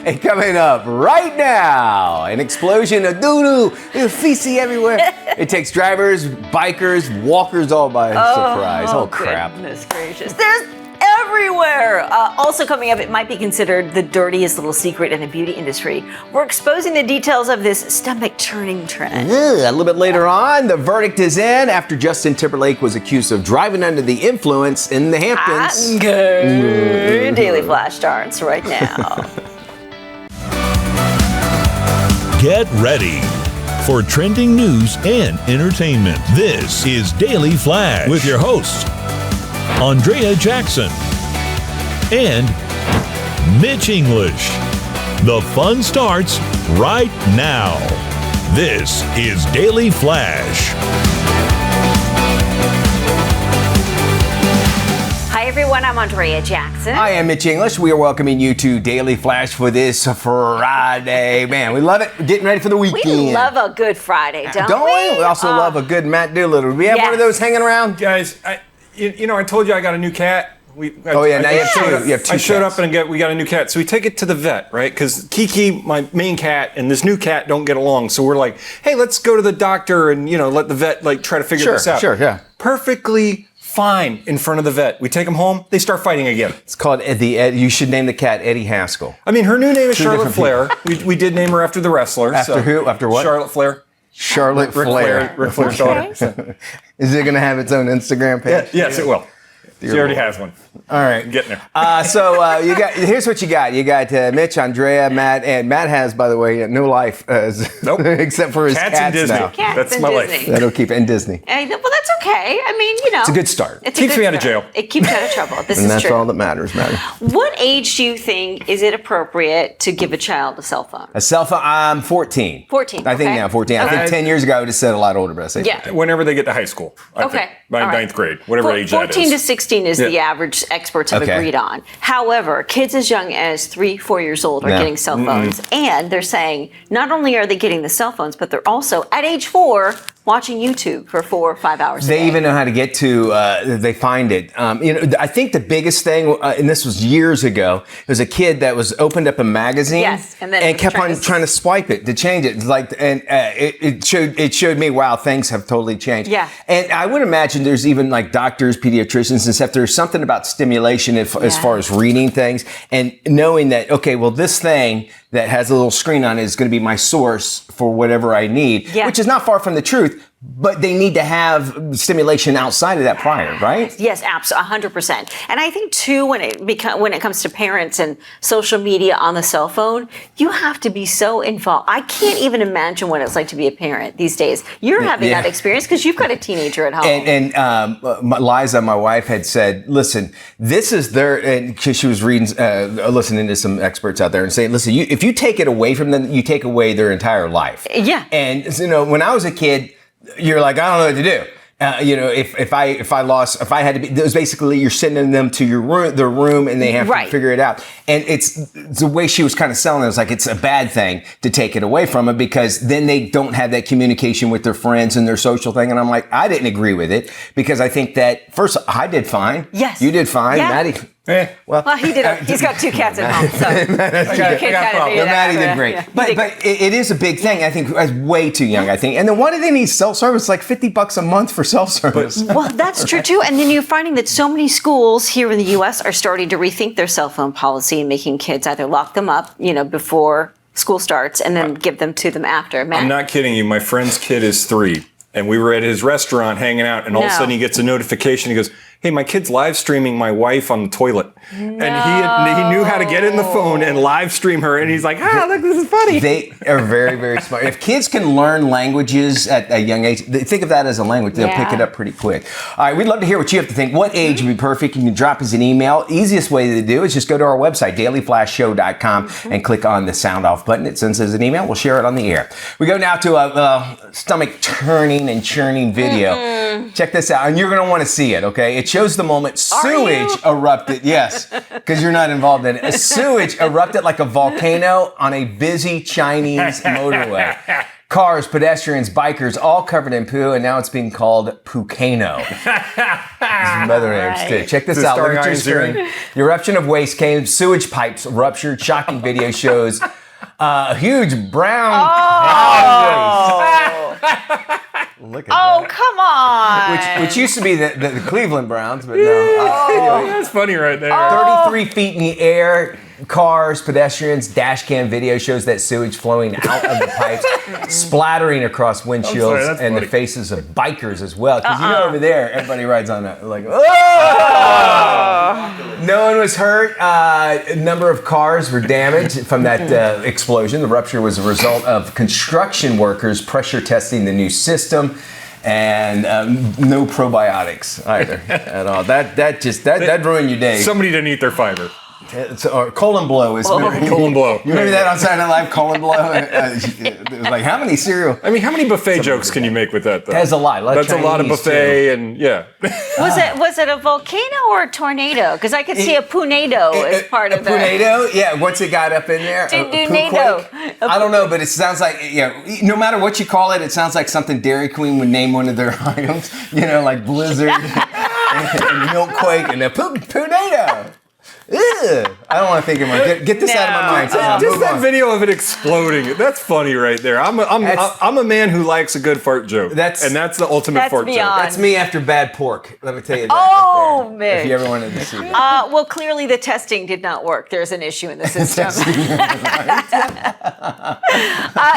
And coming up right now, an explosion of doo-doo, feces everywhere. It takes drivers, bikers, walkers all by surprise. Oh, crap. Goodness gracious. There's everywhere. Also coming up, it might be considered the dirtiest little secret in the beauty industry. We're exposing the details of this stomach-churning trend. A little bit later on, the verdict is in after Justin Timberlake was accused of driving under the influence in the Hamptons. Good. Daily Flash starts right now. Get ready for trending news and entertainment. This is Daily Flash with your hosts, Andrea Jackson and Mitch English. The fun starts right now. This is Daily Flash. Hi everyone, I'm Andrea Jackson. I am Mitch English. We are welcoming you to Daily Flash for this Friday. Man, we love it. We're getting ready for the weekend. We love a good Friday, don't we? We also love a good Matt Doolittle. Do we have one of those hanging around? Guys, I told you I got a new cat. Now you have two. You have two. I showed up and we got a new cat. So we take it to the vet, right? Because Kiki, my main cat, and this new cat don't get along. So we're like, hey, let's go to the doctor and let the vet try to figure this out. Sure, yeah. Perfectly fine in front of the vet. We take them home. They start fighting again. It's called you should name the cat Eddie Haskell. I mean, her new name is Charlotte Flair. We did name her after the wrestler. After who? After what? Charlotte Flair. Charlotte Flair. Ric Flair's daughter. Is it going to have its own Instagram page? Yes, it will. She already has one. All right. I'm getting there. Here's what you got. You got Mitch, Andrea, Matt, and Matt has, by the way, no life nope. except for his cats and Disney. now. That's my life. That'll keep it in Disney. Well, that's okay. I mean, It's a good start. It keeps me out of jail. It keeps you out of trouble. This and is that's true. all that matters, man. What age do you think is it appropriate to give a child a cell phone? A cell phone? I'm 14. 14. I think now 14. I think 10 years ago I would have said a lot older, but I say Yeah. Whenever they get to high school. I think, by ninth grade, whatever age that is. 14 to 16 is the average experts have agreed on. However, kids as young as 3-4 years old are getting cell phones. And they're saying not only are they getting the cell phones, but they're also, at age 4, watching YouTube for 4 or 5 hours a day. They even know how to get to, they find it. I think the biggest thing, and this was years ago, there was a kid that was opened up a magazine and kept on trying to swipe it to change it. It showed me, wow, things have totally changed. Yeah. And I would imagine there's even doctors, pediatricians and stuff, there's something about stimulation as far as reading things and knowing that, okay, well, this thing that has a little screen on it is going to be my source for whatever I need, which is not far from the truth. But they need to have stimulation outside of that prior, right? Yes, absolutely, 100%. And I think too, when it comes to parents and social media on the cell phone, you have to be so involved. I can't even imagine what it's like to be a parent these days. You're having that experience because you've got a teenager at home. And Liza, my wife, had said, "Listen, this is because she was reading, listening to some experts out there and saying, listen, if you take it away from them, you take away their entire life." Yeah. And when I was a kid, you're like, I don't know what to do. If I had to be, it was basically you're sending them to their room, and they have to figure it out. And it's the way she was kind of selling it. It was like it's a bad thing to take it away from them because then they don't have that communication with their friends and their social thing. And I'm like, I didn't agree with it because I think that first I did fine. Yes, you did fine, Maddie. Well, he did. He's got 2 cats at home, so Maddie did great. Yeah, but it is a big thing. I think way too young. I think. And then why do they need cell service? Like $50 a month for cell service. Well, that's true too. And then you're finding that so many schools here in the U.S. are starting to rethink their cell phone policy and making kids either lock them up, before school starts, and then give them to them after. Matt? I'm not kidding you. My friend's kid is 3. And we were at his restaurant hanging out, and all of a sudden he gets a notification. He goes, hey, my kid's live streaming my wife on the toilet. No. And he knew how to get in the phone and live stream her. And he's like, look, this is funny. They are very, very smart. If kids can learn languages at a young age, think of that as a language. They'll pick it up pretty quick. All right, we'd love to hear what you have to think. What age would be perfect? You can drop us an email. Easiest way to do is just go to our website, dailyflashshow.com, and click on the sound off button. It sends us an email. We'll share it on the air. We go now to a stomach turning and churning video. Check this out. And you're going to want to see it, okay? It shows the moment sewage erupted. Yes, because you're not involved in it. A sewage erupted like a volcano on a busy Chinese motorway. cars, pedestrians, bikers, all covered in poo, and now it's being called Poo-Cano. Mother names too. Check this out. Look at your screen. The eruption of waste came. Sewage pipes ruptured. Shocking video shows a huge brown cloud. Look at that. Come on. Which used to be the Cleveland Browns, but no. That's funny right there. 33 feet in the air. Cars, pedestrians, dash cam video shows that sewage flowing out of the pipes, splattering across windshields and the faces of bikers as well. Because you know over there, everybody rides on that like, oh! No one was hurt. A number of cars were damaged from that explosion. The rupture was a result of construction workers pressure testing the new system. And no probiotics either at all. That ruined your day. Somebody didn't eat their fiber. Or colon blow is colon blow. You remember that on Saturday Night Live, colon blow? It was like, how many cereal? I mean, how many buffet jokes can you make with that, though? That's a lot. That's a lot of buffet, and yeah. Was it a volcano or a tornado? Because I could see a Poo-Cano as part of that. Poo-Cano? Yeah, once it got up in there. I don't know, but it sounds like, no matter what you call it, it sounds like something Dairy Queen would name one of their items. Like Blizzard and Milkquake and a Poo-Cano. I don't want to think anymore. Get this out of my mind. Just that video of it exploding. That's funny right there. I'm a man who likes a good fart joke. And that's the ultimate fart joke. That's me after bad pork. Let me tell you that. Oh, man. If you ever wanted to see that. Well, clearly the testing did not work. There's an issue in the system.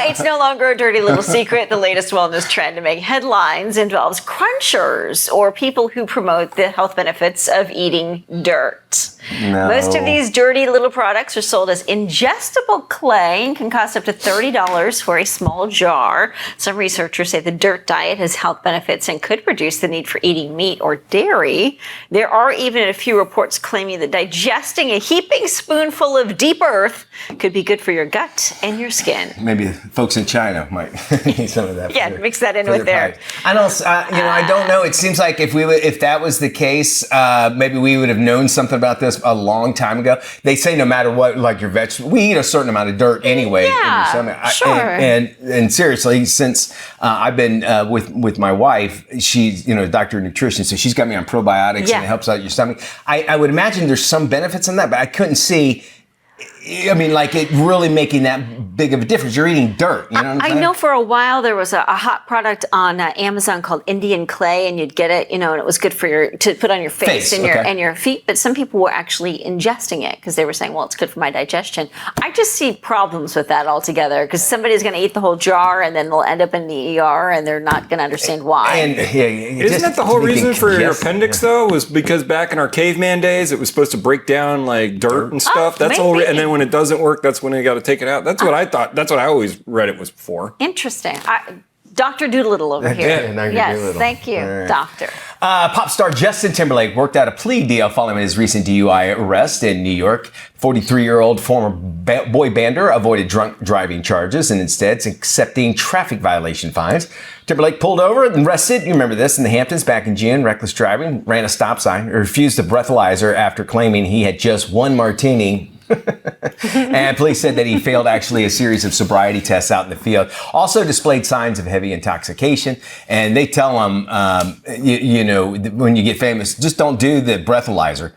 It's no longer a dirty little secret. The latest wellness trend to make headlines involves crunchers, or people who promote the health benefits of eating dirt. No. Most of these dirty little products are sold as ingestible clay and can cost up to $30 for a small jar. Some researchers say the dirt diet has health benefits and could reduce the need for eating meat or dairy. There are even a few reports claiming that digesting a heaping spoonful of deep earth could be good for your gut and your skin. Maybe folks in China might need some of that. Yeah, mix that in with their. I don't know. It seems like if that was the case, maybe we would have known something about this a long time ago. They say no matter what, like your vegetables, we eat a certain amount of dirt anyway. Yeah, in your stomach. sure. And seriously, since I've been with my wife, she's a doctor of nutrition, so she's got me on probiotics and it helps out your stomach. I would imagine there's some benefits in that, but I couldn't see. I mean, like it really making that big of a difference. You're eating dirt. You know what I'm saying? I know for a while there was a hot product on Amazon called Indian clay, and you'd get it, and it was good for to put on your face and your feet. But some people were actually ingesting it because they were saying, well, it's good for my digestion. I just see problems with that altogether because somebody's going to eat the whole jar and then they'll end up in the ER and they're not going to understand why. And isn't that the whole reason for your appendix though? Was because back in our caveman days, it was supposed to break down like dirt and stuff. That's all. And then when it doesn't work, that's when you got to take it out. That's what I thought. That's what I always read it was for. Interesting. Dr. Doolittle over here. Yes, Doolittle. Thank you, Doctor. Pop star Justin Timberlake worked out a plea deal following his recent DUI arrest in New York. 43-year-old former boy bander avoided drunk driving charges and instead is accepting traffic violation fines. Timberlake pulled over and arrested, you remember this, in the Hamptons back in June. Reckless driving, ran a stop sign, refused a breathalyzer after claiming he had just one martini. And police said that he failed actually a series of sobriety tests out in the field. Also displayed signs of heavy intoxication. And they tell him, when you get famous, just don't do the breathalyzer.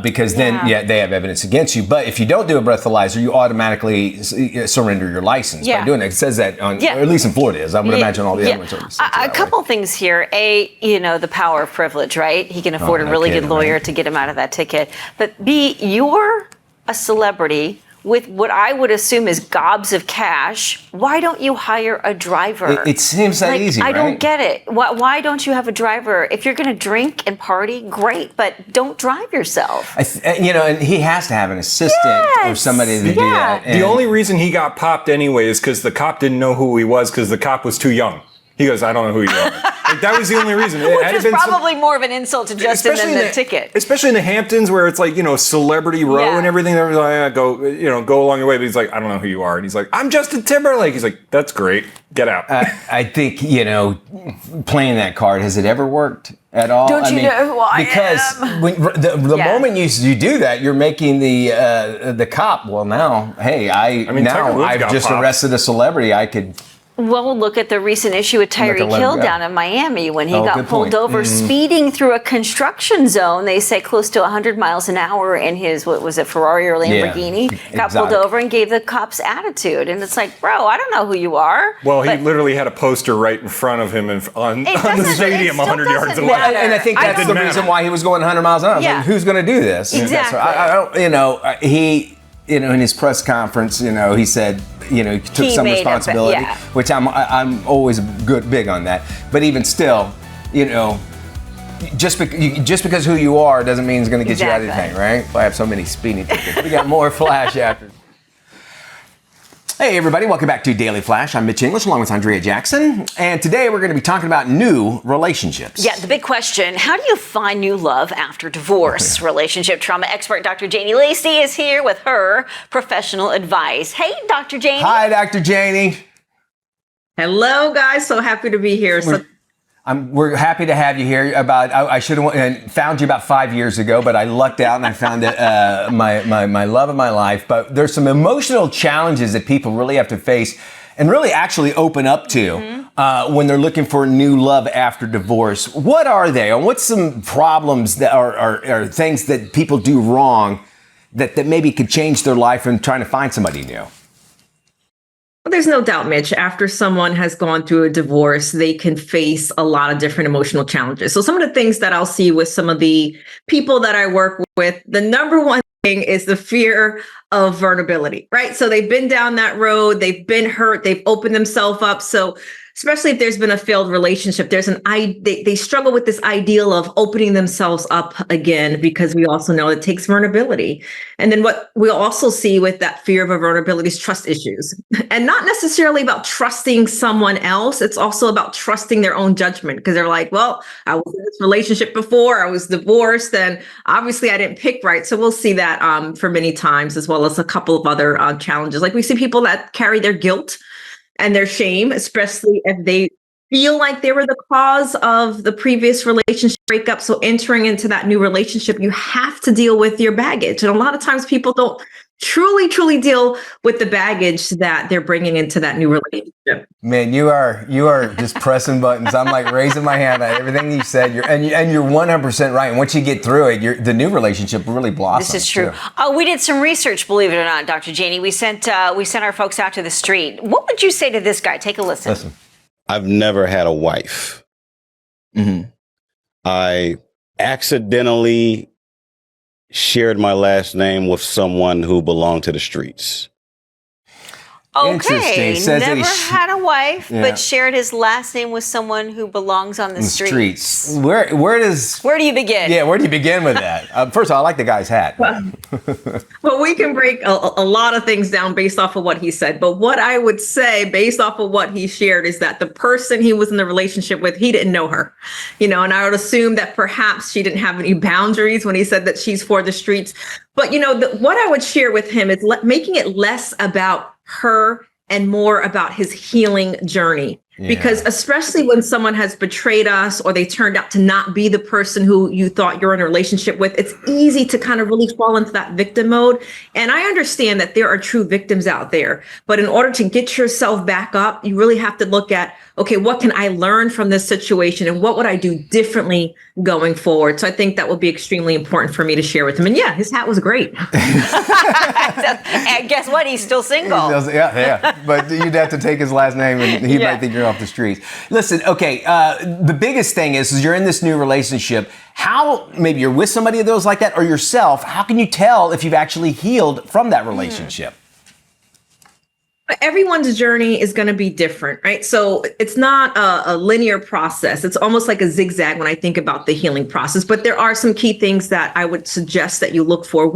Because then, they have evidence against you. But if you don't do a breathalyzer, you automatically surrender your license by doing it. It says that, or at least in Florida is. I would imagine all the other ones are. A couple things here. The power of privilege, right? He can afford a really good lawyer to get him out of that ticket. But B, you're a celebrity with what I would assume is gobs of cash. Why don't you hire a driver? It seems that easy, right? I don't get it. Why don't you have a driver? If you're going to drink and party, great, but don't drive yourself. And he has to have an assistant or somebody to do that. The only reason he got popped anyway is because the cop didn't know who he was because the cop was too young. He goes, I don't know who you are. That was the only reason. Which is probably more of an insult to Justin than the ticket. Especially in the Hamptons where it's like, Celebrity Row and everything. They're like, go along your way. But he's like, I don't know who you are. And he's like, I'm Justin Timberlake. He's like, that's great. Get out. I think, playing that card, has it ever worked at all? Don't you know who I because am? the moment you do that, you're making the cop, well, now, hey, I've just arrested a celebrity. I could... Well, look at the recent issue with Tyreek Hill down in Miami when he got pulled over speeding through a construction zone. They say close to 100 miles an hour in his, what was it, Ferrari or Lamborghini. Got pulled over and gave the cops attitude. And it's like, bro, I don't know who you are. Well, he literally had a poster right in front of him on the stadium 100 yards away. And I think that's the reason why he was going 100 miles an hour. Like, who's going to do this? Exactly. I don't, he, in his press conference, he said, he took some responsibility, which I'm always big on that. But even still, just because who you are doesn't mean it's going to get you out of anything, right? I have so many speeding tickets. We got more Flash after. Hey everybody, welcome back to Daily Flash. I'm Mitch English along with Andrea Jackson. And today we're going to be talking about new relationships. Yeah, the big question, how do you find new love after divorce? Relationship trauma expert Dr. Janie Lacey is here with her professional advice. Hey, Dr. Janie. Hi, Dr. Janie. Hello, guys. So happy to be here. We're happy to have you here. I should have found you about 5 years ago, but I lucked out and I found my love of my life. But there's some emotional challenges that people really have to face and really actually open up to when they're looking for new love after divorce. What are they? And what's some problems that are things that people do wrong that maybe could change their life and trying to find somebody new? Well, there's no doubt, Mitch, after someone has gone through a divorce, they can face a lot of different emotional challenges. So some of the things that I'll see with some of the people that I work with, the number one thing is the fear of vulnerability, right? So they've been down that road, they've been hurt, they've opened themselves up. So especially if there's been a failed relationship, they struggle with this ideal of opening themselves up again, because we also know it takes vulnerability. And then what we'll also see with that fear of a vulnerability is trust issues, and not necessarily about trusting someone else. It's also about trusting their own judgment, because they're like, well, I was in this relationship before, I was divorced, and obviously I didn't pick right. So we'll see that for many times, as well as a couple of other challenges. Like we see people that carry their guilt and their shame, especially if they feel like they were the cause of the previous relationship breakup. So entering into that new relationship, you have to deal with your baggage. And a lot of times people don't truly deal with the baggage that they're bringing into that new relationship. Man, you are just pressing buttons. I'm like raising my hand at everything you said. You're 100% right. And once you get through it, the new relationship really blossoms. This is true. We did some research, believe it or not, Dr. Janie. We sent our folks out to the street. What would you say to this guy? Take a listen. I've never had a wife. Mm-hmm. I accidentally shared my last name with someone who belonged to the streets. Okay, never had a wife, but shared his last name with someone who belongs on the streets. Where do you begin? Yeah, where do you begin with that? First of all, I like the guy's hat. Well, we can break a lot of things down based off of what he said. But what I would say based off of what he shared is that the person he was in the relationship with, he didn't know her, and I would assume that perhaps she didn't have any boundaries when he said that she's for the streets. But, what I would share with him is making it less about her and more about his healing journey. Because especially when someone has betrayed us or they turned out to not be the person who you thought you're in a relationship with, it's easy to kind of really fall into that victim mode. And I understand that there are true victims out there, but in order to get yourself back up, you really have to look at, okay, what can I learn from this situation and what would I do differently going forward? So I think that would be extremely important for me to share with him. And yeah, his hat was great. And guess what? He's still single. Yeah. But you'd have to take his last name and he might think you're off the streets. Listen, okay, the biggest thing is you're in this new relationship. How, maybe you're with somebody of those like that or yourself, how can you tell if you've actually healed from that relationship? Everyone's journey is going to be different, right? So it's not a linear process. It's almost like a zigzag when I think about the healing process. But there are some key things that I would suggest that you look for.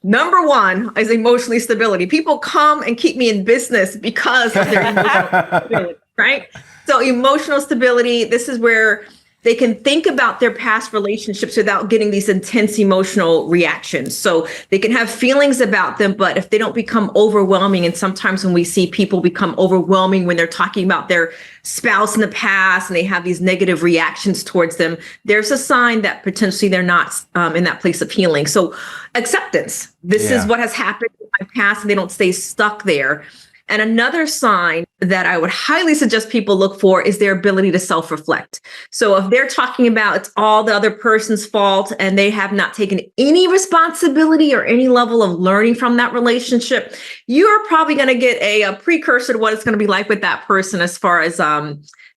Number one is emotional stability. People come and keep me in business because of their emotional stability, right? So emotional stability, this is where they can think about their past relationships without getting these intense emotional reactions. So they can have feelings about them, but if they don't become overwhelming, and sometimes when we see people become overwhelming when they're talking about their spouse in the past and they have these negative reactions towards them, there's a sign that potentially they're not in that place of healing. So acceptance, this is what has happened in my past, and they don't stay stuck there. And another sign that I would highly suggest people look for is their ability to self-reflect. So if they're talking about it's all the other person's fault and they have not taken any responsibility or any level of learning from that relationship, you're probably going to get a precursor to what it's going to be like with that person as far as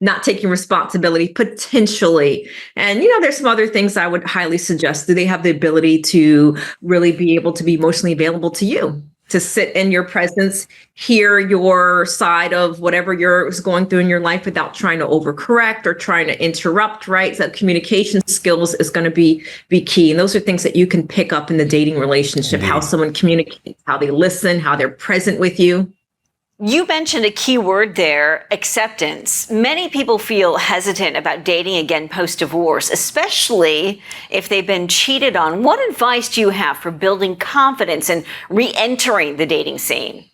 not taking responsibility potentially. And, there's some other things I would highly suggest. Do they have the ability to really be able to be emotionally available to you? To sit in your presence, hear your side of whatever you're going through in your life without trying to overcorrect or trying to interrupt, right? So communication skills is going to be key. And those are things that you can pick up in the dating relationship, how someone communicates, how they listen, how they're present with you. You mentioned a key word there, acceptance. Many people feel hesitant about dating again post-divorce, especially if they've been cheated on. What advice do you have for building confidence and re-entering the dating scene?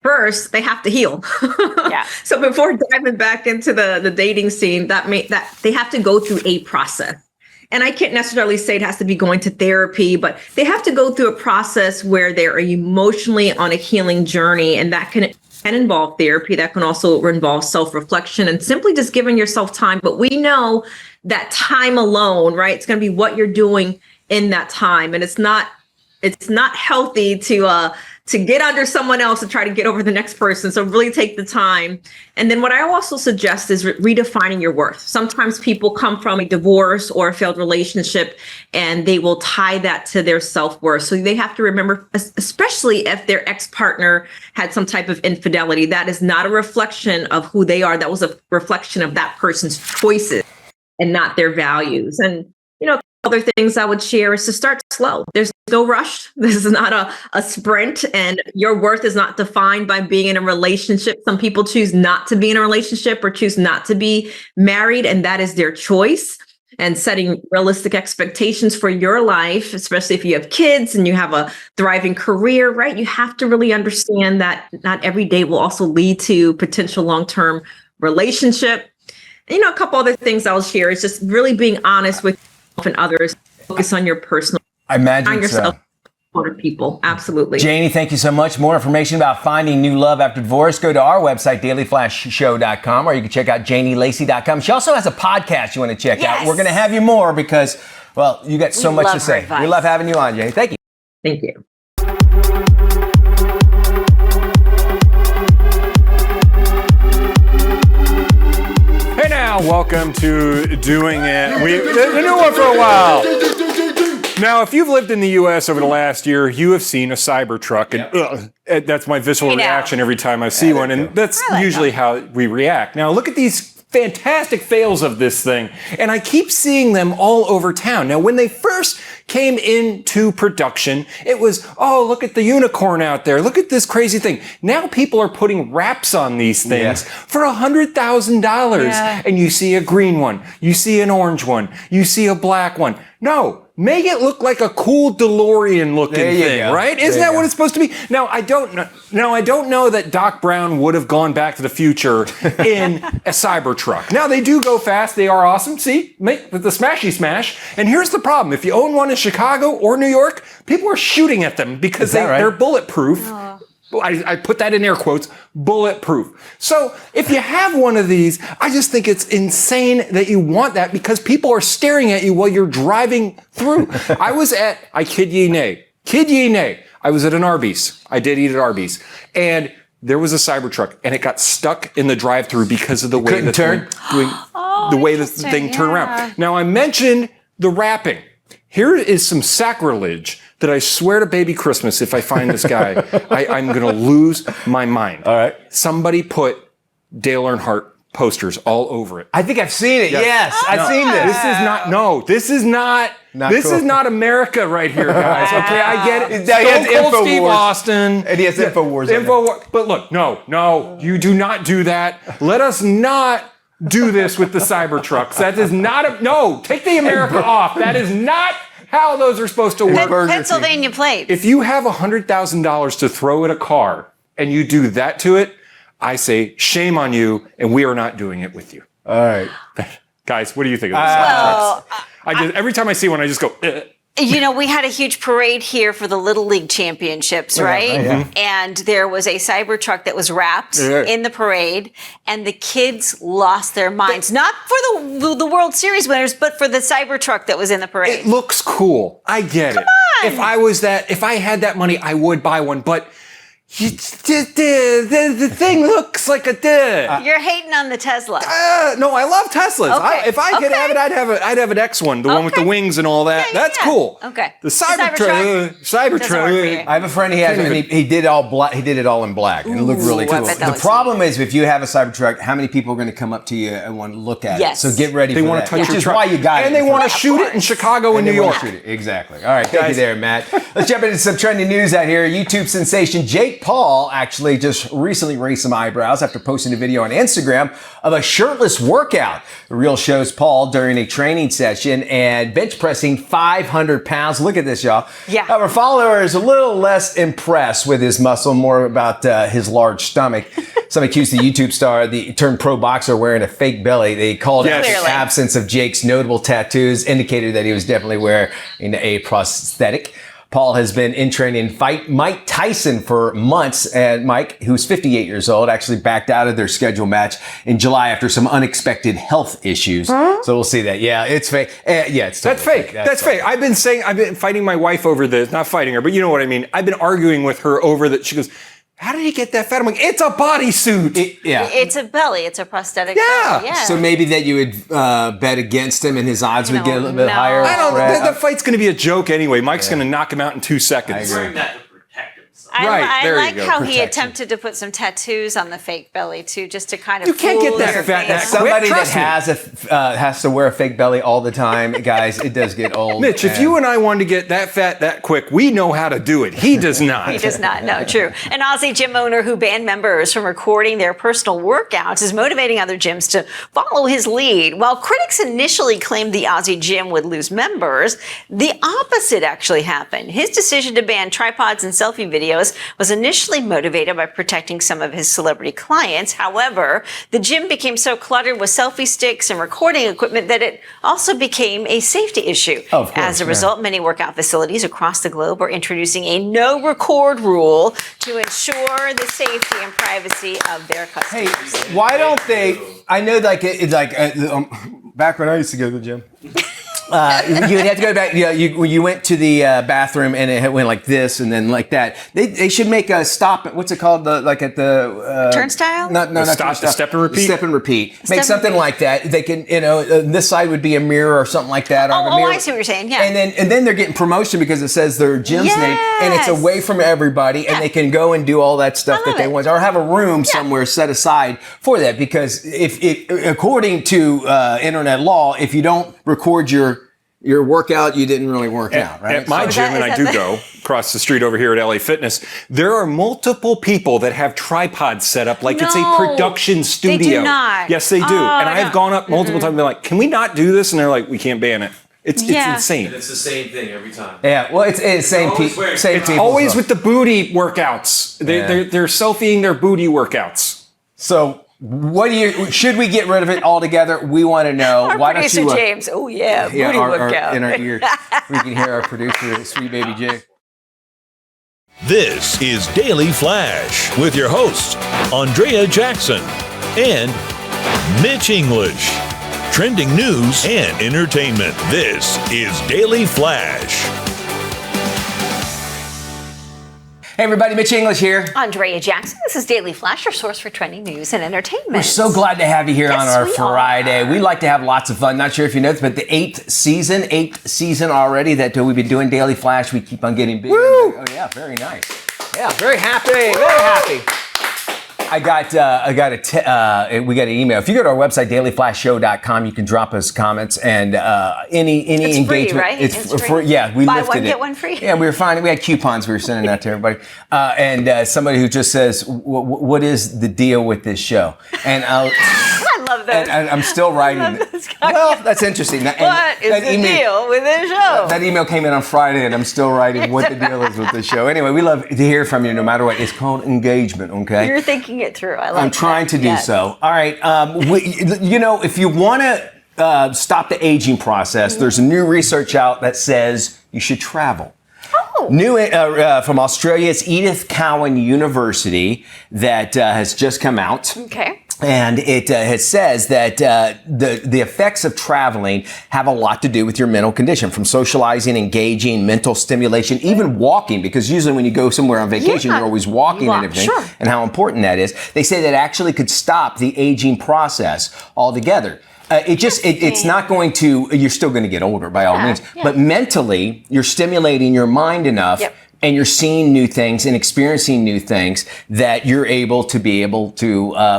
First, they have to heal. Yeah. So before diving back into the dating scene, that they have to go through a process. And I can't necessarily say it has to be going to therapy, but they have to go through a process where they're emotionally on a healing journey. And that can involve therapy. That can also involve self-reflection and simply just giving yourself time. But we know that time alone, right? It's going to be what you're doing in that time. And it's not healthy to get under someone else and try to get over the next person. So really take the time. And then what I also suggest is redefining your worth. Sometimes people come from a divorce or a failed relationship and they will tie that to their self-worth. So they have to remember, especially if their ex-partner had some type of infidelity, that is not a reflection of who they are. That was a reflection of that person's choices and not their values. And, other things I would share is to start slow. There's no rush. This is not a sprint, and your worth is not defined by being in a relationship. Some people choose not to be in a relationship or choose not to be married, and that is their choice. And setting realistic expectations for your life, especially if you have kids and you have a thriving career, right? You have to really understand that not every day will also lead to potential long-term relationship. And, a couple other things I'll share is just really being honest with and others. Focus on your personal. I imagine on yourself. Other people. Absolutely. Janie, thank you so much. More information about finding new love after divorce, go to our website, dailyflashshow.com, or you can check out janielacey.com. She also has a podcast you want to check out. We're going to have you more because, well, you got so much to say. We love having you on, Janie. Thank you. Thank you. Hey now, welcome to Doing It. We've been a new one for a while. Now, if you've lived in the U.S. over the last year, you have seen a Cybertruck, and that's my visceral reaction every time I see one, and that's usually how we react. Now, look at these fantastic fails of this thing, and I keep seeing them all over town. Now, when they first came into production, it was, oh, look at the unicorn out there. Look at this crazy thing. Now people are putting wraps on these things for $100,000. And you see a green one. You see an orange one. You see a black one. No, make it look like a cool DeLorean looking thing, right? Isn't that what it's supposed to be? Now, I don't know that Doc Brown would have gone back to the future in a Cybertruck. Now, they do go fast. They are awesome. See, make the smashy smash. And here's the problem. If you own one in Chicago or New York, people are shooting at them because they're bulletproof. I put that in air quotes, bulletproof. So if you have one of these, I just think it's insane that you want that because people are staring at you while you're driving through. I kid ye nay, I was at an Arby's. I did eat at Arby's. And there was a Cybertruck and it got stuck in the drive-through because of the way the thing turned around. Now I mentioned the wrapping. Here is some sacrilege that I swear to baby Christmas, if I find this guy, I'm going to lose my mind. All right. Somebody put Dale Earnhardt posters all over it. I think I've seen it. Yes, I've seen this. This is not America right here, guys. Okay, I get it. Stone Cold Steve Austin. And he has InfoWars. But look, no, you do not do that. Let us not do this with the Cybertrucks. That is not take the America off. That is not how those are supposed to work. Pennsylvania plates. If you have $100,000 to throw at a car and you do that to it, I say shame on you, and we are not doing it with you. All right. Guys, what do you think of this? Every time I see one, I just go, We had a huge parade here for the Little League Championships, right? Yeah. And there was a Cybertruck that was wrapped in the parade, and the kids lost their minds. Not for the World Series winners, but for the Cybertruck that was in the parade. It looks cool. I get it. If I had that money, I would buy one. But the thing looks like a You're hating on the Tesla. No, I love Teslas. Okay. If I could have it, I'd have an X one, the one with the wings and all that. That's cool. Okay. The Doesn't work for Cybertruck. you. I have a friend. He has, and he did all black. He did it all in black, and it looked really I cool. bet that The was problem is, if you have a Cybertruck, how many people are going to come up to you and want to look at Yes. it? So get ready. They for want that, to touch which your is truck, why you got it. and they want to Of shoot it in course. Chicago and New They wanna York. shoot it. Exactly. All right, thank you Guys. there, Matt. Let's jump into some trending news out here. YouTube sensation Jake Paul actually just recently raised some eyebrows after posting a video on Instagram of a shirtless workout. The reel shows Paul during a training session and bench pressing 500 pounds. Look at this, y'all. Yeah. Our follower is a little less impressed with his muscle, more about his large stomach. Some accused the YouTube star, the turned pro boxer, wearing a fake belly. They called out the Clearly. absence of Jake's notable tattoos, indicated that he was definitely wearing a prosthetic. Paul has been in training to fight Mike Tyson for months, and Mike, who's 58 years old, actually backed out of their scheduled match in July after some unexpected health issues. So we'll see that. Yeah, it's fake. It's totally That's fake. That's fake. I've been fighting my wife over this, not fighting her, but you know what I mean. I've been arguing with her over that. She goes, how did he get that fat? I'm like, it's a bodysuit. It's a belly. It's a prosthetic Yeah. belly. Yeah. So maybe that you would bet against him and his odds would get a little bit No. higher. I don't Brad? know. The fight's going to be a joke anyway. Mike's going to knock him out in 2 seconds. I agree. that to protect himself. Right, I there you like go, how he protection. attempted to put some tattoos on the fake belly too, just to kind of You can't get fool that your fat face. that Somebody that Trust me. has to wear a fake belly all the time, guys, it does get old. Mitch, if you and I wanted to get that fat that quick, we know how to do it. He does not. He does not. No, true. An Aussie gym owner who banned members from recording their personal workouts is motivating other gyms to follow his lead. While critics initially claimed the Aussie gym would lose members, the opposite actually happened. His decision to ban tripods and selfie videos was initially motivated by protecting some of his celebrity clients. However, the gym became so cluttered with selfie sticks and recording equipment that it also became a safety issue. Of course, As a yeah. result, many workout facilities across the globe are introducing a no record rule to ensure the safety and privacy of their Hey, customers. why don't they? I know, like it's like back when I used to go to the gym. You would have to go back. When you went to the bathroom and it went like this and then like that. They should make a stop. What's it called? Like at the Turnstile? Not Stop- turnstile. step and repeat? Step and repeat. Step Make and something repeat. like that. They can, this side would be a mirror or something like that. or a Oh, mirror. I see what you're saying. Yeah. And then they're getting promotion because it says their gym's name and it's Yes. away from everybody and they can go and do all that stuff I that love they it. want or have a room somewhere set aside for that, because if according to internet law, if you don't record your workout, you didn't really work out, right? At my is gym, that- and is I do that- go across the street over here at LA Fitness, there are multiple people that have tripods set up like it's a No, production they studio. do not. Yes, they do. Oh, and I have no. gone up multiple times and been like, can we not do this? And they're like, we can't ban it. It's Yeah. insane. It's the same thing every time. Yeah, well, it's same always people. wearing- Same It's people. Always with the booty workouts. Yeah. They're selfieing their booty workouts. So, should we get rid of it altogether? We want to know. Our Why don't producer you? James. Oh yeah, booty workout. In our ear, we can hear our producer, sweet baby Jay. This is Daily Flash with your hosts, Andrea Jackson and Mitch English. Trending news and entertainment. This is Daily Flash. Hey everybody, Mitch English here. Andrea Jackson. This is Daily Flash, your source for trending news and entertainment. We're so glad to have you here on Yes, our we Friday. are. We like to have lots of fun. Not sure if you know this, but the eighth season already that we've been doing Daily Flash. We keep on getting bigger. Woo! Oh yeah, very nice. Yeah, very happy. Very happy. we got an email. If you go to our website, dailyflashshow.com, you can drop us comments and any It's free, engagement. right? It's It's free. free. Yeah, we Buy lifted one, it. get one free. Yeah, we were finding. We had coupons we were sending out to everybody. And somebody who just says, "What is the deal with this show?" And I love those. and I'm still writing. love those guys. Well, that's interesting. And What is that the email- deal with this show? That email came in on Friday, and I'm still writing what the deal is with the show. Anyway, we love to hear from you no matter what. It's called engagement, okay? You're thinking it through. I like I'm trying that. to do Yes. so. All right. If you want to stop the aging process, there's new research out that says you should travel. New from Australia, it's Edith Cowan University that has just come out. Okay. And it says that the effects of traveling have a lot to do with your mental condition, from socializing, engaging, mental stimulation, even walking, because usually when you go somewhere on vacation, you're always walking and everything, and how important that is. They say that actually could stop the aging process altogether. It's not going to, you're still going to get older by all means, but mentally, you're stimulating your mind enough and you're seeing new things and experiencing new things that you're able to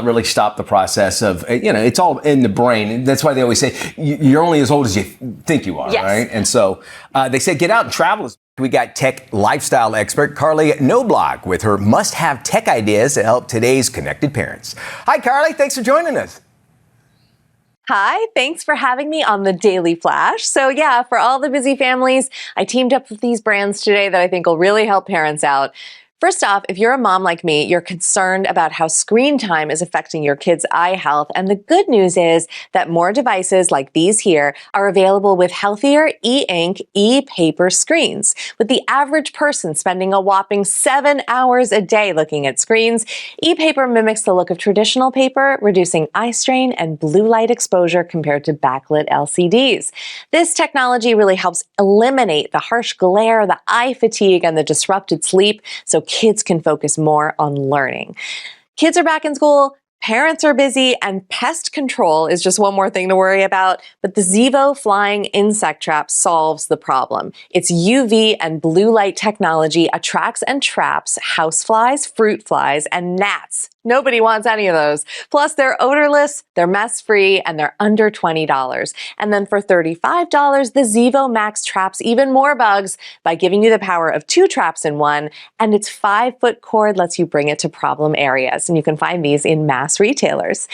really stop the process of, it's all in the brain. That's why they always say you're only as old as you think you are, right? And so they say get out and travel. We got tech lifestyle expert Carly Knobloch with her must-have tech ideas to help today's connected parents. Hi, Carly. Thanks for joining us. Hi, thanks for having me on the Daily Flash. So yeah, for all the busy families, I teamed up with these brands today that I think will really help parents out. First off, if you're a mom like me, you're concerned about how screen time is affecting your kids' eye health. And the good news is that more devices like these here are available with healthier e-ink, e-paper screens. With the average person spending a whopping 7 hours a day looking at screens, e-paper mimics the look of traditional paper, reducing eye strain and blue light exposure compared to backlit LCDs. This technology really helps eliminate the harsh glare, the eye fatigue, and the disrupted sleep, so kids can focus more on learning. Kids are back in school, parents are busy, and pest control is just one more thing to worry about. But the Zevo flying insect trap solves the problem. Its UV and blue light technology attracts and traps houseflies, fruit flies, and gnats. Nobody wants any of those. Plus, they're odorless, they're mess-free, and they're under $20. And then for $35, the Zevo Max traps even more bugs by giving you the power of 2 traps in one, and its 5-foot cord lets you bring it to problem areas. And you can find these in mass retailers.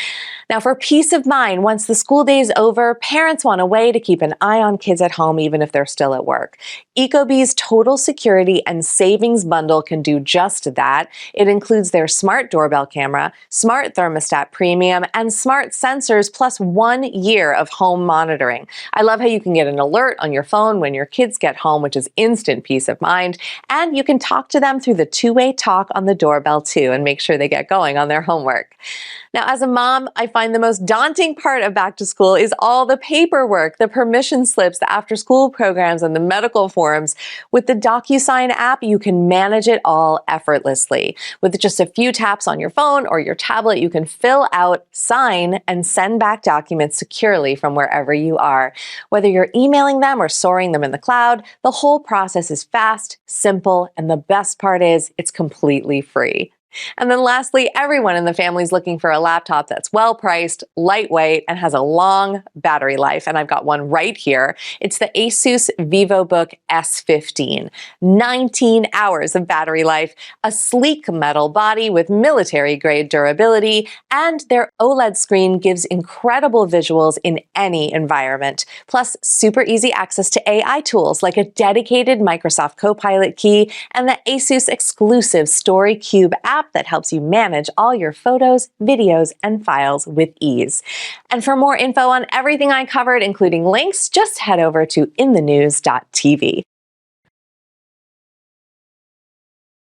Now, for peace of mind, once the school day is over, parents want a way to keep an eye on kids at home even if they're still at work. Ecobee's Total Security and Savings Bundle can do just that. It includes their smart doorbell camera, smart thermostat premium, and smart sensors, plus 1 year of home monitoring. I love how you can get an alert on your phone when your kids get home, which is instant peace of mind. And you can talk to them through the 2-way talk on the doorbell too, and make sure they get going on their homework. Now, as a mom, I find the most daunting part of back to school is all the paperwork, the permission slips, the after-school programs, and the medical forms. With the DocuSign app, you can manage it all effortlessly. With just a few taps on your phone or your tablet, you can fill out, sign, and send back documents securely from wherever you are. Whether you're emailing them or storing them in the cloud, the whole process is fast, simple, and the best part is it's completely free. And then lastly, everyone in the family is looking for a laptop that's well-priced, lightweight, and has a long battery life. And I've got one right here. It's the Asus VivoBook S15. 19 hours of battery life, a sleek metal body with military-grade durability, and their OLED screen gives incredible visuals in any environment. Plus, super easy access to AI tools like a dedicated Microsoft Copilot key and the Asus exclusive StoryCube app that helps you manage all your photos, videos, and files with ease. And for more info on everything I covered, including links, just head over to inthenews.tv.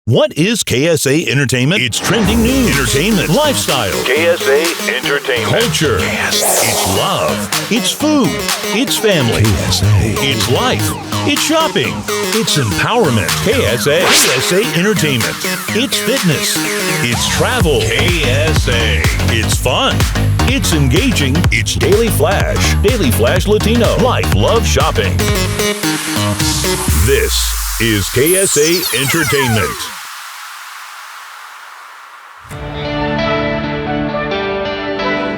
What is KSA Entertainment? It's trending news, entertainment, lifestyle. KSA Entertainment. Culture. It's love. It's food. It's family. KSA. It's life. It's shopping. It's empowerment. KSA. KSA Entertainment. It's fitness. It's travel. KSA. It's fun. It's engaging. It's Daily Flash. Daily Flash Latino. Life, love, shopping. This is KSA Entertainment.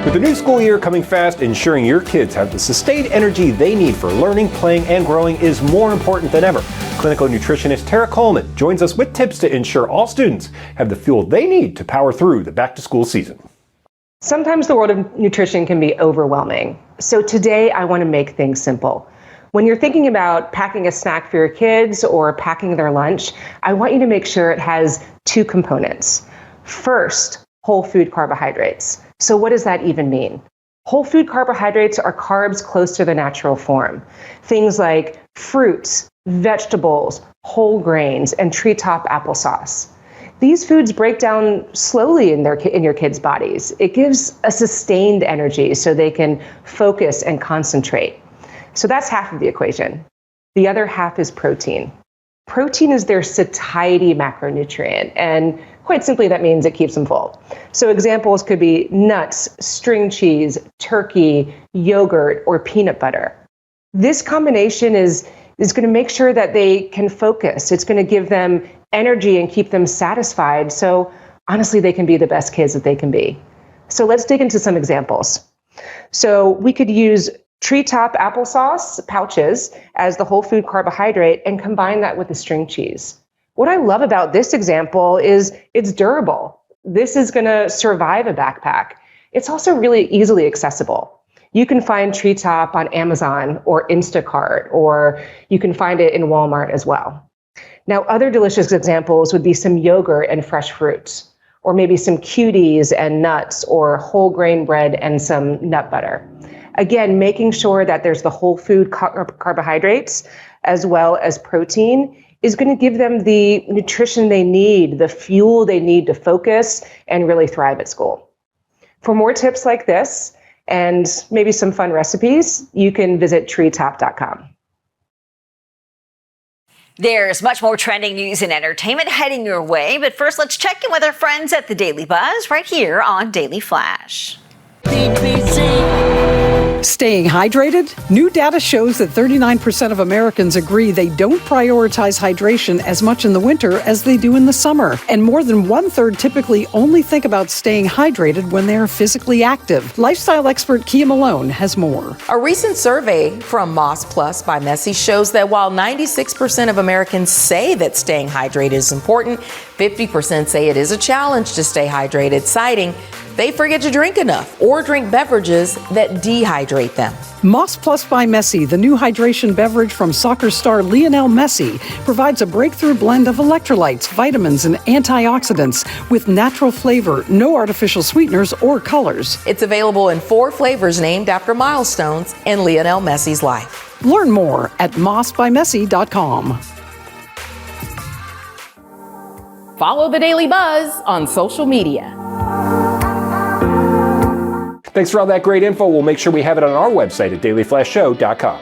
With the new school year coming fast, ensuring your kids have the sustained energy they need for learning, playing, and growing is more important than ever. Clinical nutritionist Tara Coleman joins us with tips to ensure all students have the fuel they need to power through the back-to-school season. Sometimes the world of nutrition can be overwhelming. So today I want to make things simple. When you're thinking about packing a snack for your kids or packing their lunch, I want you to make sure it has 2 components. First, whole food carbohydrates. So what does that even mean? Whole food carbohydrates are carbs close to their natural form. Things like fruits, vegetables, whole grains, and treetop applesauce. These foods break down slowly in your kids' bodies. It gives a sustained energy so they can focus and concentrate. So that's half of the equation. The other half is protein. Protein is their satiety macronutrient, and quite simply that means it keeps them full. So examples could be nuts, string cheese, turkey, yogurt, or peanut butter. This combination is going to make sure that they can focus. It's going to give them energy and keep them satisfied. So honestly, they can be the best kids that they can be. So let's dig into some examples. So we could use treetop applesauce pouches as the whole food carbohydrate and combine that with the string cheese. What I love about this example is it's durable. This is going to survive a backpack. It's also really easily accessible. You can find treetop on Amazon or Instacart, or you can find it in Walmart as well. Now, other delicious examples would be some yogurt and fresh fruits, or maybe some cuties and nuts, or whole grain bread and some nut butter. Again, making sure that there's the whole food carbohydrates as well as protein is going to give them the nutrition they need, the fuel they need to focus and really thrive at school. For more tips like this and maybe some fun recipes, you can visit treetop.com. There's much more trending news and entertainment heading your way, but first let's check in with our friends at the Daily Buzz right here on Daily Flash. Staying hydrated? New data shows that 39% of Americans agree they don't prioritize hydration as much in the winter as they do in the summer. And more than 1/3 typically only think about staying hydrated when they are physically active. Lifestyle expert Kia Malone has more. A recent survey from Moss Plus by Messi shows that while 96% of Americans say that staying hydrated is important, 50% say it is a challenge to stay hydrated, citing they forget to drink enough or drink beverages that dehydrate them. Moss Plus by Messi, the new hydration beverage from soccer star Lionel Messi, provides a breakthrough blend of electrolytes, vitamins, and antioxidants with natural flavor, no artificial sweeteners or colors. It's available in 4 flavors named after milestones in Lionel Messi's life. Learn more at mossbymessi.com. Follow the Daily Buzz on social media. Thanks for all that great info. We'll make sure we have it on our website at dailyflashshow.com.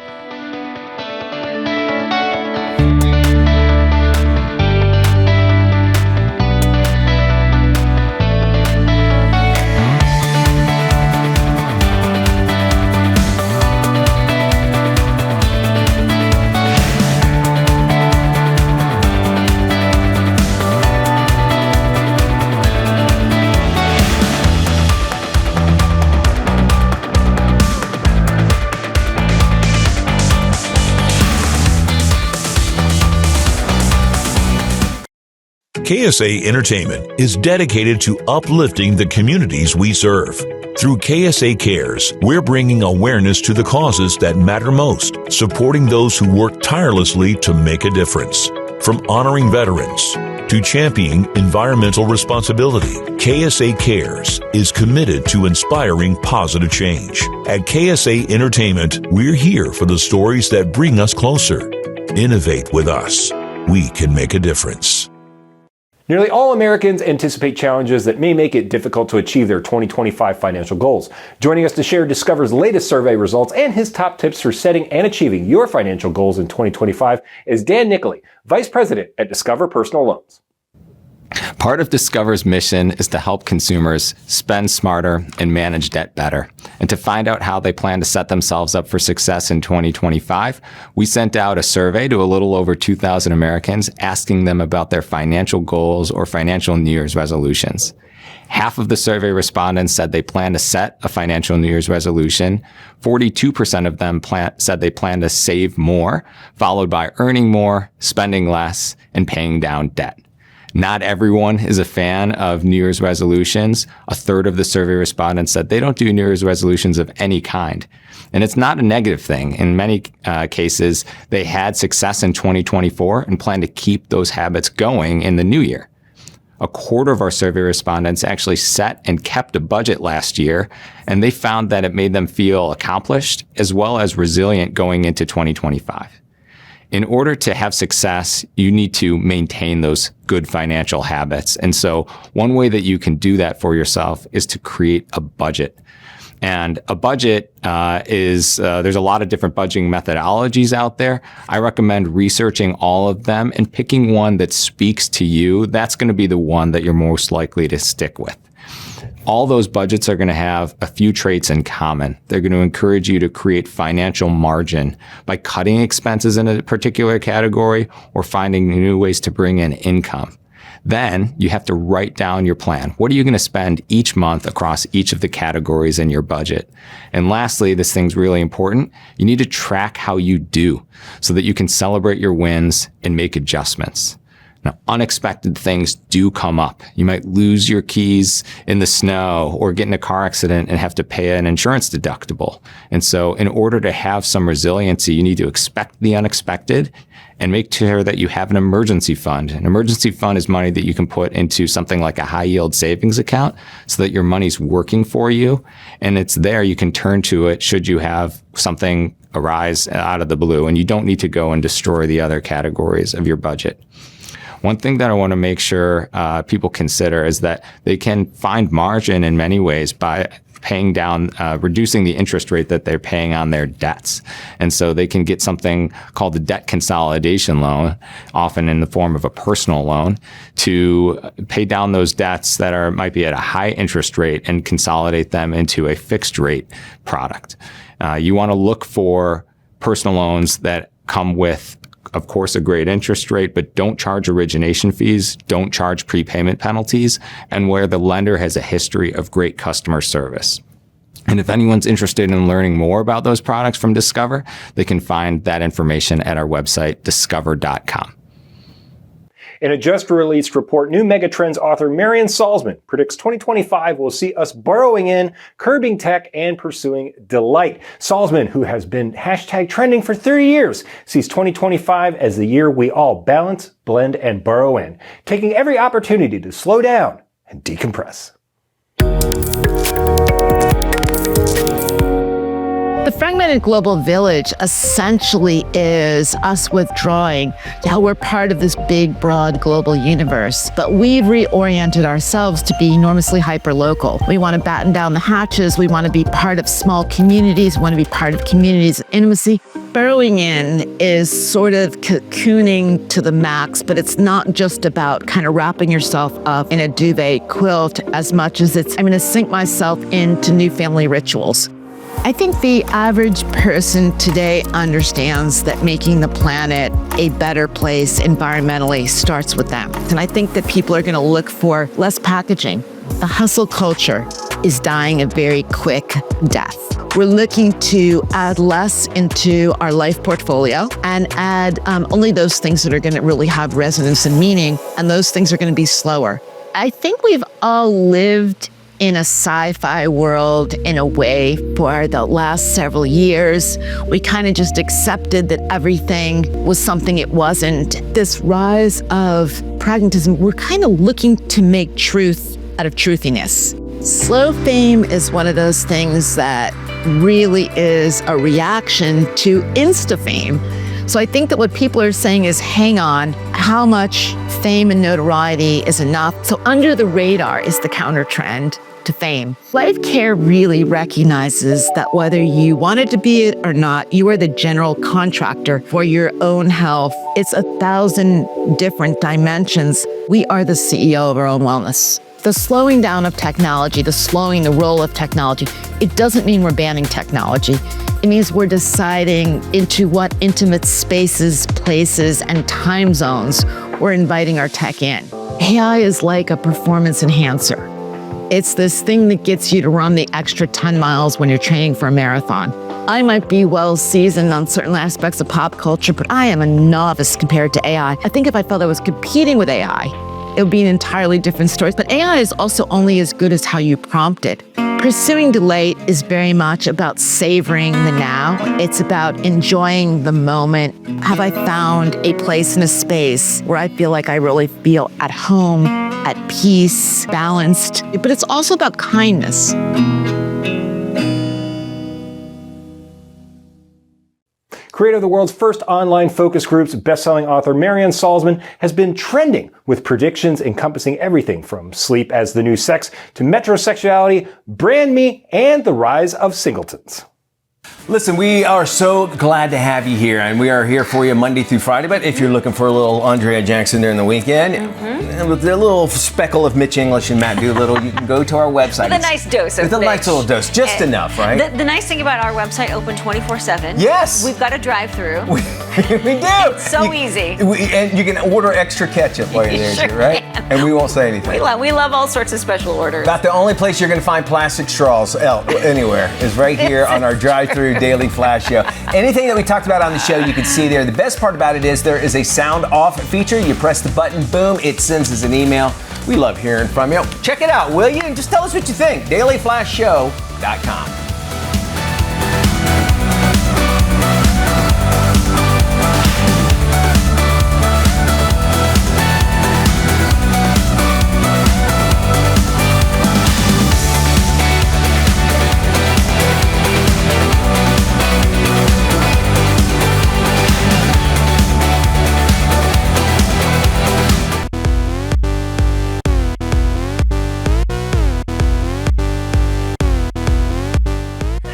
KSA Entertainment is dedicated to uplifting the communities we serve. Through KSA Cares, we're bringing awareness to the causes that matter most, supporting those who work tirelessly to make a difference. From honoring veterans to championing environmental responsibility, KSA Cares is committed to inspiring positive change. At KSA Entertainment, we're here for the stories that bring us closer. Innovate with us. We can make a difference. Nearly all Americans anticipate challenges that may make it difficult to achieve their 2025 financial goals. Joining us to share Discover's latest survey results and his top tips for setting and achieving your financial goals in 2025 is Dan Nickley, Vice President at Discover Personal Loans. Part of Discover's mission is to help consumers spend smarter and manage debt better. And to find out how they plan to set themselves up for success in 2025, we sent out a survey to a little over 2,000 Americans asking them about their financial goals or financial New Year's resolutions. Half of the survey respondents said they plan to set a financial New Year's resolution. 42% of them said they plan to save more, followed by earning more, spending less, and paying down debt. Not everyone is a fan of New Year's resolutions. A third of the survey respondents said they don't do New Year's resolutions of any kind. And it's not a negative thing. In many cases, they had success in 2024 and plan to keep those habits going in the new year. A quarter of our survey respondents actually set and kept a budget last year, and they found that it made them feel accomplished as well as resilient going into 2025. In order to have success, you need to maintain those good financial habits. And so one way that you can do that for yourself is to create a budget. And a budget there's a lot of different budgeting methodologies out there. I recommend researching all of them and picking one that speaks to you. That's going to be the one that you're most likely to stick with. All those budgets are going to have a few traits in common. They're going to encourage you to create financial margin by cutting expenses in a particular category or finding new ways to bring in income. Then you have to write down your plan. What are you going to spend each month across each of the categories in your budget? And lastly, this thing's really important. You need to track how you do so that you can celebrate your wins and make adjustments. Now, unexpected things do come up. You might lose your keys in the snow or get in a car accident and have to pay an insurance deductible. And so in order to have some resiliency, you need to expect the unexpected and make sure that you have an emergency fund. An emergency fund is money that you can put into something like a high yield savings account so that your money's working for you. And it's there, you can turn to it should you have something arise out of the blue, and you don't need to go and destroy the other categories of your budget. One thing that I want to make sure people consider is that they can find margin in many ways by paying down, reducing the interest rate that they're paying on their debts. And so they can get something called the debt consolidation loan, often in the form of a personal loan, to pay down those debts that might be at a high interest rate and consolidate them into a fixed rate product. You want to look for personal loans that come with, of course, a great interest rate, but don't charge origination fees, don't charge prepayment penalties, and where the lender has a history of great customer service. And if anyone's interested in learning more about those products from Discover, they can find that information at our website, discover.com. In a just-released report, new megatrends author Marian Salzman predicts 2025 will see us burrowing in, curbing tech, and pursuing delight. Salzman, who has been #trending for 30 years, sees 2025 as the year we all balance, blend, and burrow in, taking every opportunity to slow down and decompress. The fragmented global village essentially is us withdrawing to how we're part of this big, broad global universe. But we've reoriented ourselves to be enormously hyper-local. We want to batten down the hatches. We want to be part of small communities. We want to be part of communities of intimacy. Burrowing in is sort of cocooning to the max, but it's not just about kind of wrapping yourself up in a duvet quilt as much as it's, I'm going to sink myself into new family rituals. I think the average person today understands that making the planet a better place environmentally starts with them. And I think that people are going to look for less packaging. The hustle culture is dying a very quick death. We're looking to add less into our life portfolio and add only those things that are going to really have resonance and meaning, and those things are going to be slower. I think we've all lived in a sci-fi world in a way for the last several years. We kind of just accepted that everything was something it wasn't. This rise of pragmatism, we're kind of looking to make truth out of truthiness. Slow fame is one of those things that really is a reaction to insta-fame. So I think that what people are saying is, hang on, how much fame and notoriety is enough? So under the radar is the counter trend to fame. Life Care really recognizes that whether you wanted to be it or not, you are the general contractor for your own health. It's 1,000 different dimensions. We are the CEO of our own wellness. The slowing down of technology, the role of technology, it doesn't mean we're banning technology. It means we're deciding into what intimate spaces, places, and time zones we're inviting our tech in. AI is like a performance enhancer. It's this thing that gets you to run the extra 10 miles when you're training for a marathon. I might be well seasoned on certain aspects of pop culture, but I am a novice compared to AI. I think if I felt I was competing with AI, it would be an entirely different story. But AI is also only as good as how you prompt it. Pursuing delight is very much about savoring the now. It's about enjoying the moment. Have I found a place in a space where I feel like I really feel at home, at peace, balanced? But it's also about kindness. Creator of the world's first online focus group's best-selling author Marianne Salzman has been trending with predictions encompassing everything from sleep as the new sex to metrosexuality, brand me, and the rise of singletons. Listen, we are so glad to have you here, and we are here for you Monday through Friday. But if you're looking for a little Andrea Jackson during the weekend, with a little speckle of Mitch English and Matt Doolittle, you can go to our website. With a nice dose of With a nice little dose, just enough, right? The nice thing about our website, open 24/7. Yes. We've got a drive-through. We do. It's so easy. And you can order extra ketchup while you're there, Sure too, right? can. And we won't say anything. We love all sorts of special orders. About the only place you're going to find plastic straws anywhere is right here on our drive-through Daily Flash show. Anything that we talked about on the show, you can see there. The best part about it is there is a sound off feature. You press the button, boom, it sends us an email. We love hearing from you. Check it out, will you? And just tell us what you think. dailyflashshow.com.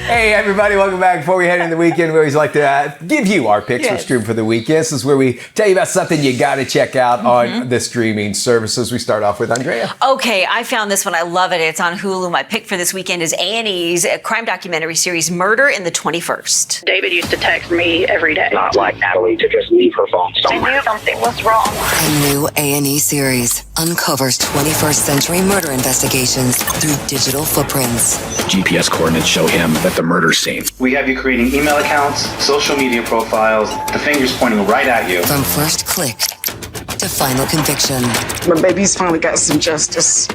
Hey everybody, welcome back. Before we head into the weekend, we always like to give you our picks for Stream for the Weekend. This is where we tell you about something you got to check out on the streaming services. We start off with Andrea. Okay, I found this one. I love it. It's on Hulu. My pick for this weekend is A&E's crime documentary series, Murder in the 21st. David used to text me every day. Not like Natalie to just leave her phone somewhere. I knew something was wrong. A new A&E series uncovers 21st century murder investigations through digital footprints. GPS coordinates show him at the murder scene. We have you creating email accounts, social media profiles, the fingers pointing right at you. From first click to final conviction. My baby's finally got some justice.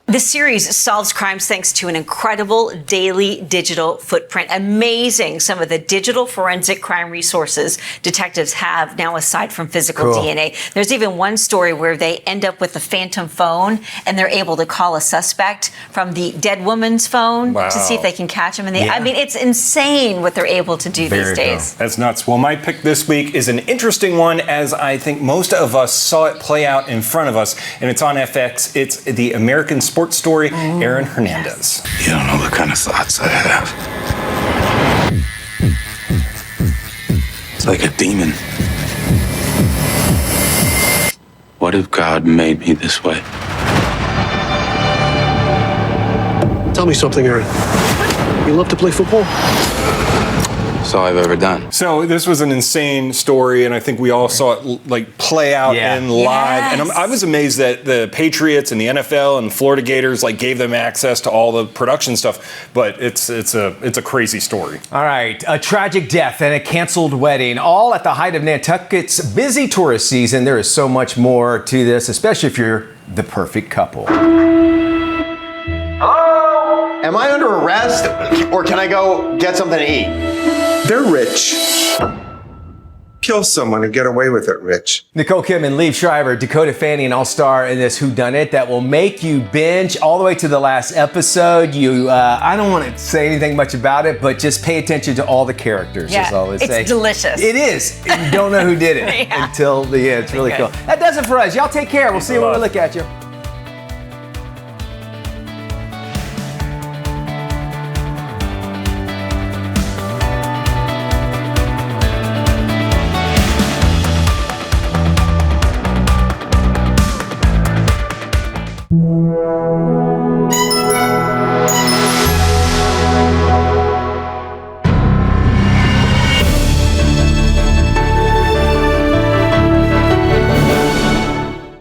The series solves crimes thanks to an incredible daily digital footprint. Amazing some of the digital forensic crime resources detectives have now aside from physical DNA. There's even one story where they end up with a phantom phone and they're able to call a suspect from the dead woman's phone to see if they can catch him. And I mean, it's insane what they're able to do these days. That's nuts. Well, my pick this week is an interesting one, as I think most of us saw it play out in front of us, and it's on FX. It's the American sports story, Aaron Hernandez. You don't know the kind of thoughts I have. It's like a demon. What if God made me this way? Tell me something, Aaron. You love to play football? That's all I've ever done. So this was an insane story, and I think we all saw it like play out in live. And I was amazed that the Patriots and the NFL and Florida Gators like gave them access to all the production stuff. But it's a crazy story. All right, a tragic death and a canceled wedding, all at the height of Nantucket's busy tourist season. There is so much more to this, especially if you're the perfect couple. Hello? Am I under arrest, or can I go get something to eat? They're rich. Kill someone and get away with it, Rich. Nicole Kidman, Liev Schreiber, Dakota Fanning, all-star in this whodunit that will make you binge all the way to the last episode. I don't want to say anything much about it, but just pay attention to all the characters, is all I say. It's delicious. It is. You don't know who did it until the end. It's really cool. That does it for us. Y'all take care. We'll see you when we look at you.